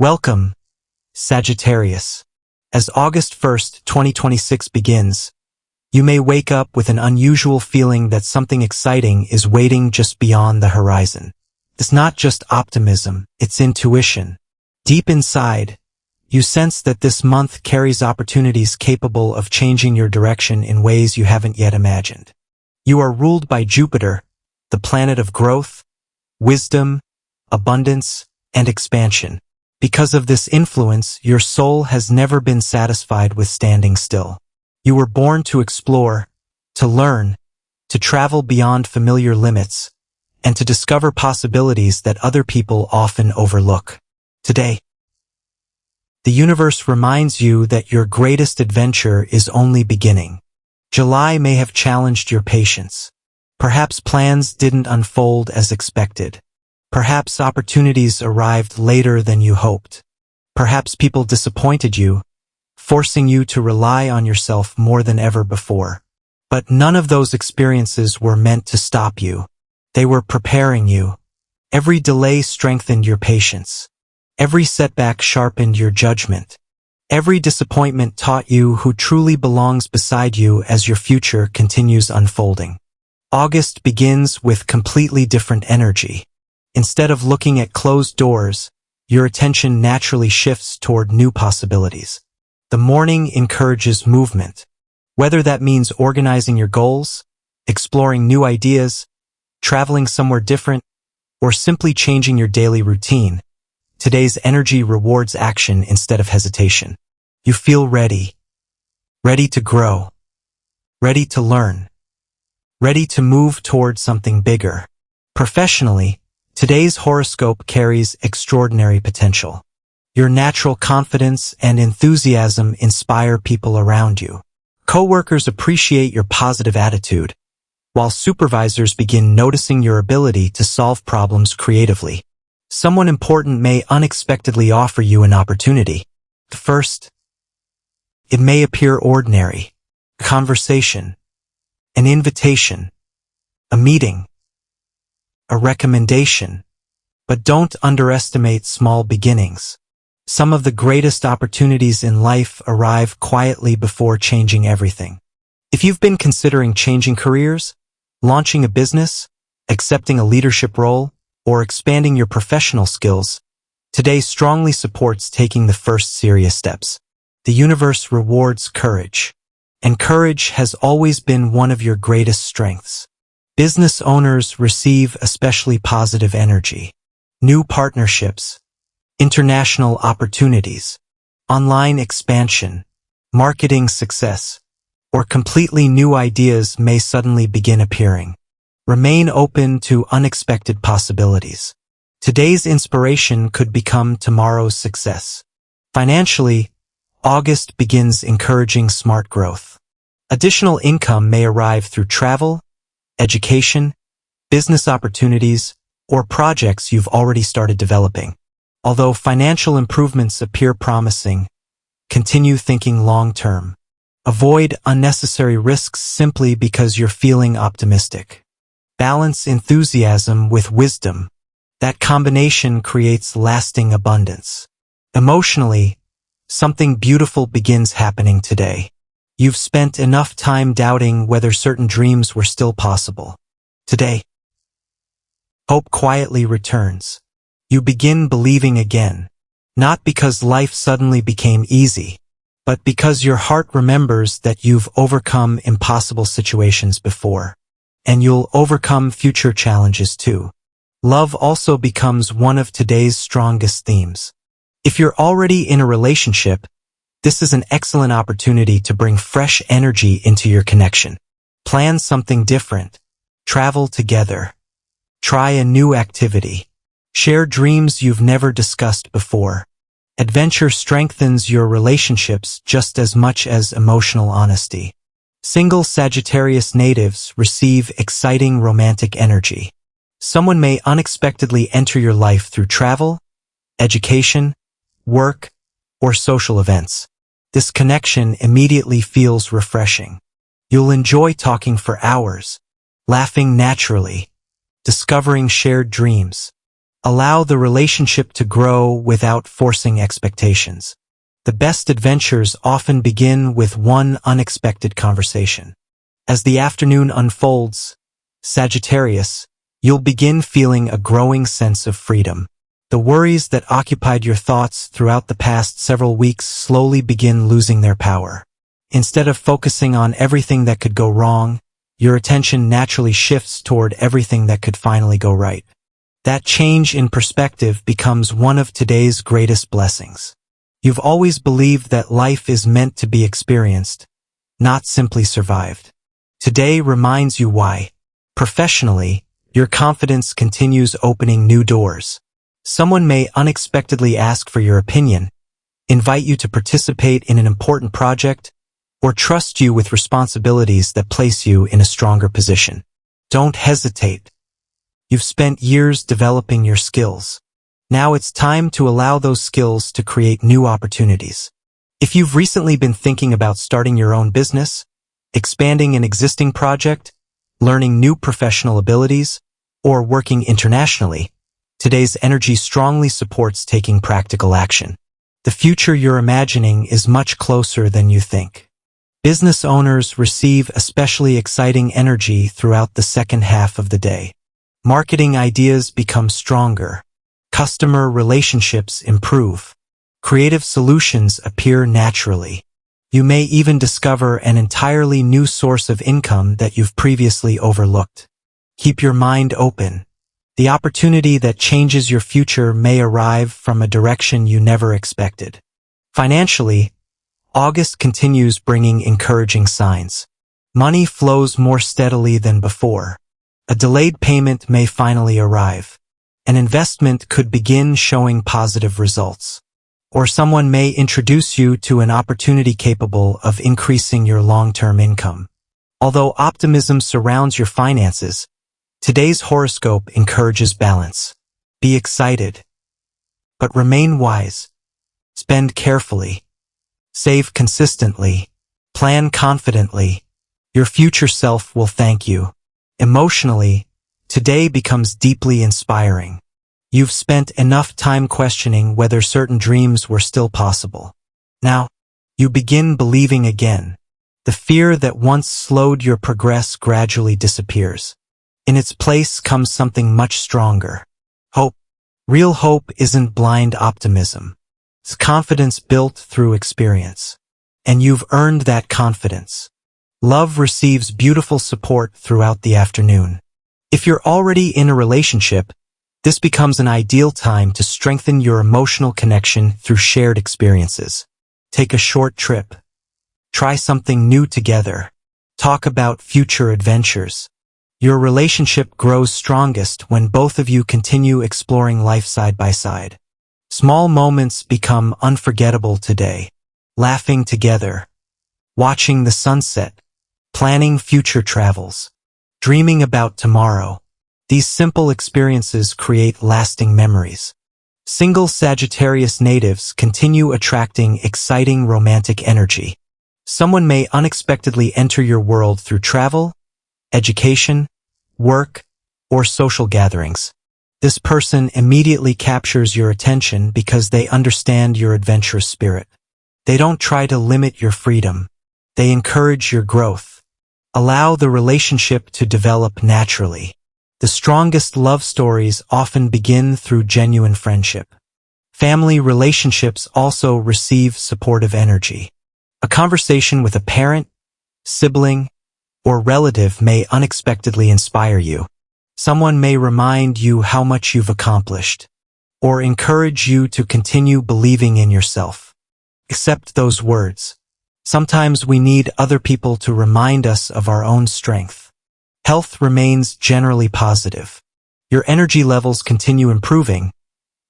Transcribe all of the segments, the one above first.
Welcome, Sagittarius. As August 1st, 2026 begins, you may wake up with an unusual feeling that something exciting is waiting just beyond the horizon. It's not just optimism, it's intuition. Deep inside, you sense that this month carries opportunities capable of changing your direction in ways you haven't yet imagined. You are ruled by Jupiter, the planet of growth, wisdom, abundance, and expansion. Because of this influence, your soul has never been satisfied with standing still. You were born to explore, to learn, to travel beyond familiar limits, and to discover possibilities that other people often overlook. Today, the universe reminds you that your greatest adventure is only beginning. July may have challenged your patience. Perhaps plans didn't unfold as expected. Perhaps opportunities arrived later than you hoped. Perhaps people disappointed you, forcing you to rely on yourself more than ever before. But none of those experiences were meant to stop you. They were preparing you. Every delay strengthened your patience. Every setback sharpened your judgment. Every disappointment taught you who truly belongs beside you as your future continues unfolding. August begins with completely different energy. Instead of looking at closed doors, your attention naturally shifts toward new possibilities. The morning encourages movement. Whether that means organizing your goals, exploring new ideas, traveling somewhere different, or simply changing your daily routine, today's energy rewards action instead of hesitation. You feel ready. Ready to grow. Ready to learn. Ready to move toward something bigger. Professionally, today's horoscope carries extraordinary potential. Your natural confidence and enthusiasm inspire people around you. Coworkers appreciate your positive attitude, while supervisors begin noticing your ability to solve problems creatively. Someone important may unexpectedly offer you an opportunity. First, it may appear ordinary. A conversation, an invitation, a meeting, a recommendation. But don't underestimate small beginnings. Some of the greatest opportunities in life arrive quietly before changing everything. If you've been considering changing careers, launching a business, accepting a leadership role, or expanding your professional skills, today strongly supports taking the first serious steps. The universe rewards courage, and courage has always been one of your greatest strengths. Business owners receive especially positive energy. New partnerships, international opportunities, online expansion, marketing success, or completely new ideas may suddenly begin appearing. Remain open to unexpected possibilities. Today's inspiration could become tomorrow's success. Financially, August begins encouraging smart growth. Additional income may arrive through travel, education, business opportunities, or projects you've already started developing. Although financial improvements appear promising, continue thinking long-term. Avoid unnecessary risks simply because you're feeling optimistic. Balance enthusiasm with wisdom. That combination creates lasting abundance. Emotionally, something beautiful begins happening today. You've spent enough time doubting whether certain dreams were still possible. Today, hope quietly returns. You begin believing again, not because life suddenly became easy, but because your heart remembers that you've overcome impossible situations before, and you'll overcome future challenges too. Love also becomes one of today's strongest themes. If you're already in a relationship, this is an excellent opportunity to bring fresh energy into your connection. Plan something different. Travel together. Try a new activity. Share dreams you've never discussed before. Adventure strengthens your relationships just as much as emotional honesty. Single Sagittarius natives receive exciting romantic energy. Someone may unexpectedly enter your life through travel, education, work, or social events. This connection immediately feels refreshing. You'll enjoy talking for hours, laughing naturally, discovering shared dreams. Allow the relationship to grow without forcing expectations. The best adventures often begin with one unexpected conversation. As the afternoon unfolds, Sagittarius, you'll begin feeling a growing sense of freedom. The worries that occupied your thoughts throughout the past several weeks slowly begin losing their power. Instead of focusing on everything that could go wrong, your attention naturally shifts toward everything that could finally go right. That change in perspective becomes one of today's greatest blessings. You've always believed that life is meant to be experienced, not simply survived. Today reminds you why. Professionally, your confidence continues opening new doors. Someone may unexpectedly ask for your opinion, invite you to participate in an important project, or trust you with responsibilities that place you in a stronger position. Don't hesitate. You've spent years developing your skills. Now it's time to allow those skills to create new opportunities. If you've recently been thinking about starting your own business, expanding an existing project, learning new professional abilities, or working internationally, today's energy strongly supports taking practical action. The future you're imagining is much closer than you think. Business owners receive especially exciting energy throughout the second half of the day. Marketing ideas become stronger. Customer relationships improve. Creative solutions appear naturally. You may even discover an entirely new source of income that you've previously overlooked. Keep your mind open. The opportunity that changes your future may arrive from a direction you never expected. Financially, August continues bringing encouraging signs. Money flows more steadily than before. A delayed payment may finally arrive. An investment could begin showing positive results. Or someone may introduce you to an opportunity capable of increasing your long-term income. Although optimism surrounds your finances, today's horoscope encourages balance. Be excited, but remain wise. Spend carefully. Save consistently. Plan confidently. Your future self will thank you. Emotionally, today becomes deeply inspiring. You've spent enough time questioning whether certain dreams were still possible. Now, you begin believing again. The fear that once slowed your progress gradually disappears. In its place comes something much stronger. Hope. Real hope isn't blind optimism. It's confidence built through experience. And you've earned that confidence. Love receives beautiful support throughout the afternoon. If you're already in a relationship, this becomes an ideal time to strengthen your emotional connection through shared experiences. Take a short trip. Try something new together. Talk about future adventures. Your relationship grows strongest when both of you continue exploring life side by side. Small moments become unforgettable today. Laughing together. Watching the sunset. Planning future travels. Dreaming about tomorrow. These simple experiences create lasting memories. Single Sagittarius natives continue attracting exciting romantic energy. Someone may unexpectedly enter your world through travel, education, work, or social gatherings. This person immediately captures your attention because they understand your adventurous spirit. They don't try to limit your freedom. They encourage your growth. Allow the relationship to develop naturally. The strongest love stories often begin through genuine friendship. Family relationships also receive supportive energy. A conversation with a parent, sibling, or relative may unexpectedly inspire you. Someone may remind you how much you've accomplished, or encourage you to continue believing in yourself. Accept those words. Sometimes we need other people to remind us of our own strength. Health remains generally positive. Your energy levels continue improving,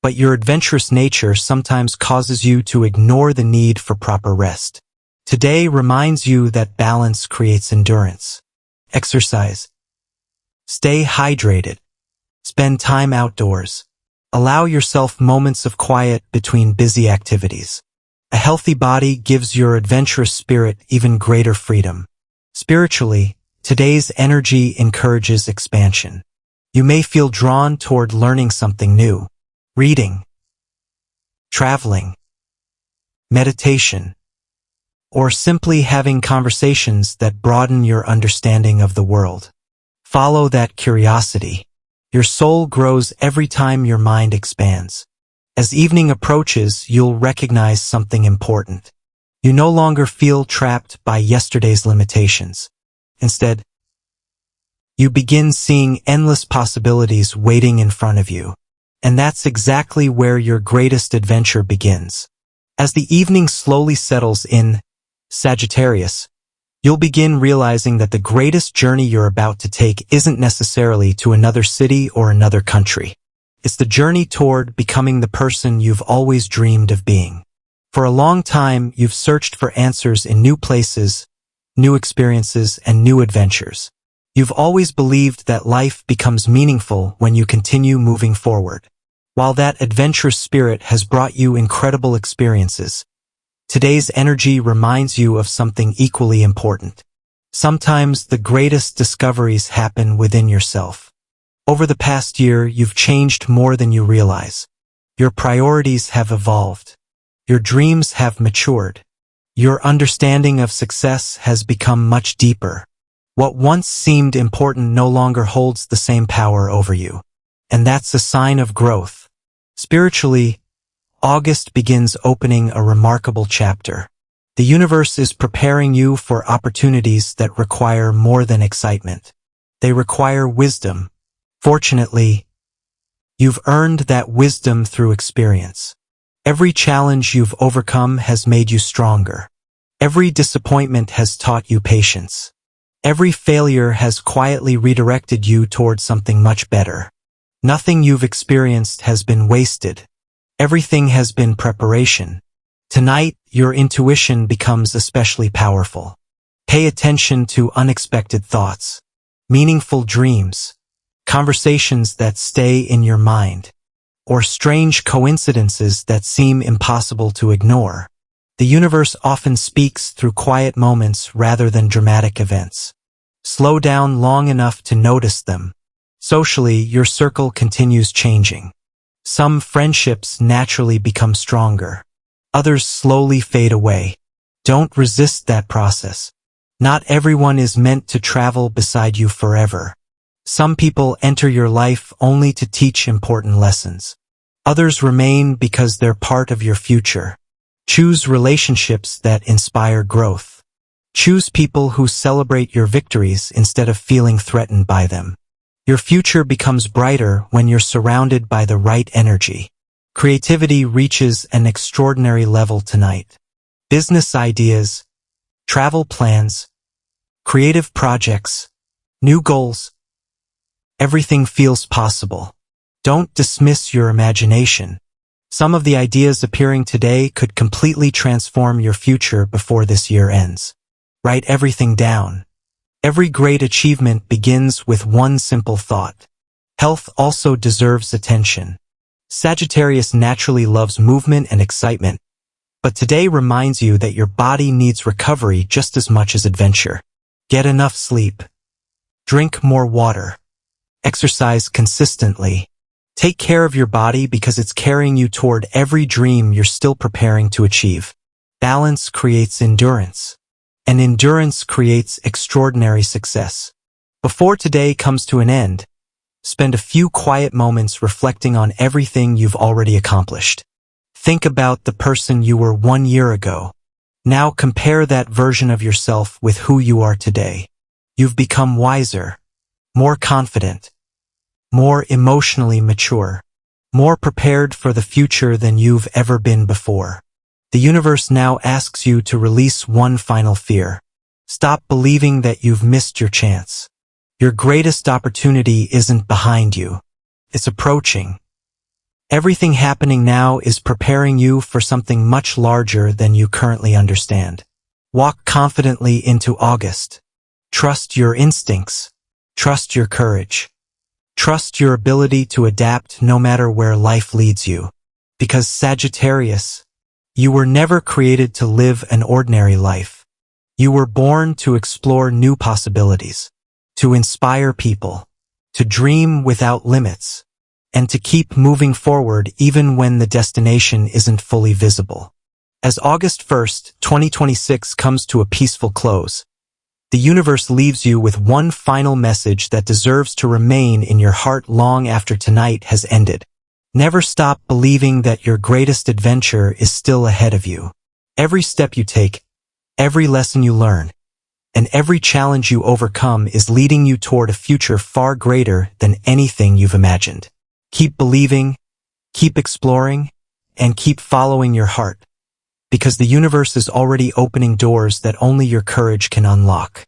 but your adventurous nature sometimes causes you to ignore the need for proper rest. Today reminds you that balance creates endurance. Exercise. Stay hydrated. Spend time outdoors. Allow yourself moments of quiet between busy activities. A healthy body gives your adventurous spirit even greater freedom. Spiritually, today's energy encourages expansion. You may feel drawn toward learning something new. reading, traveling, meditation, or simply having conversations that broaden your understanding of the world. Follow that curiosity. Your soul grows every time your mind expands. As evening approaches, you'll recognize something important. You no longer feel trapped by yesterday's limitations. Instead, you begin seeing endless possibilities waiting in front of you. And that's exactly where your greatest adventure begins. As the evening slowly settles in, Sagittarius, you'll begin realizing that the greatest journey you're about to take isn't necessarily to another city or another country. It's the journey toward becoming the person you've always dreamed of being. For a long time, you've searched for answers in new places, new experiences, and new adventures. You've always believed that life becomes meaningful when you continue moving forward. While that adventurous spirit has brought you incredible experiences, today's energy reminds you of something equally important. Sometimes the greatest discoveries happen within yourself. Over the past year, you've changed more than you realize. Your priorities have evolved. Your dreams have matured. Your understanding of success has become much deeper. What once seemed important no longer holds the same power over you. And that's a sign of growth. Spiritually, August begins opening a remarkable chapter. The universe is preparing you for opportunities that require more than excitement. They require wisdom. Fortunately, you've earned that wisdom through experience. Every challenge you've overcome has made you stronger. Every disappointment has taught you patience. Every failure has quietly redirected you toward something much better. Nothing you've experienced has been wasted. Everything has been preparation. Tonight, your intuition becomes especially powerful. Pay attention to unexpected thoughts, meaningful dreams, conversations that stay in your mind, or strange coincidences that seem impossible to ignore. The universe often speaks through quiet moments rather than dramatic events. Slow down long enough to notice them. Socially, your circle continues changing. Some friendships naturally become stronger. Others slowly fade away. Don't resist that process. Not everyone is meant to travel beside you forever. Some people enter your life only to teach important lessons. Others remain because they're part of your future. Choose relationships that inspire growth. Choose people who celebrate your victories instead of feeling threatened by them. Your future becomes brighter when you're surrounded by the right energy. Creativity reaches an extraordinary level tonight. Business ideas, travel plans, creative projects, new goals. Everything feels possible. Don't dismiss your imagination. Some of the ideas appearing today could completely transform your future before this year ends. Write everything down. Every great achievement begins with one simple thought. Health also deserves attention. Sagittarius naturally loves movement and excitement, but today reminds you that your body needs recovery just as much as adventure. Get enough sleep. Drink more water. Exercise consistently. Take care of your body because it's carrying you toward every dream you're still preparing to achieve. Balance creates endurance, and endurance creates extraordinary success. Before today comes to an end, spend a few quiet moments reflecting on everything you've already accomplished. Think about the person you were 1 year ago. Now compare that version of yourself with who you are today. You've become wiser, more confident, more emotionally mature, more prepared for the future than you've ever been before. The universe now asks you to release one final fear. Stop believing that you've missed your chance. Your greatest opportunity isn't behind you. It's approaching. Everything happening now is preparing you for something much larger than you currently understand. Walk confidently into August. Trust your instincts. Trust your courage. Trust your ability to adapt no matter where life leads you. Because Sagittarius, you were never created to live an ordinary life. You were born to explore new possibilities, to inspire people, to dream without limits. and to keep moving forward even when the destination isn't fully visible. As August 1st, 2026 comes to a peaceful close, the universe leaves you with one final message that deserves to remain in your heart long after tonight has ended. Never stop believing that your greatest adventure is still ahead of you. Every step you take, every lesson you learn, and every challenge you overcome is leading you toward a future far greater than anything you've imagined. Keep believing, keep exploring, and keep following your heart, because the universe is already opening doors that only your courage can unlock.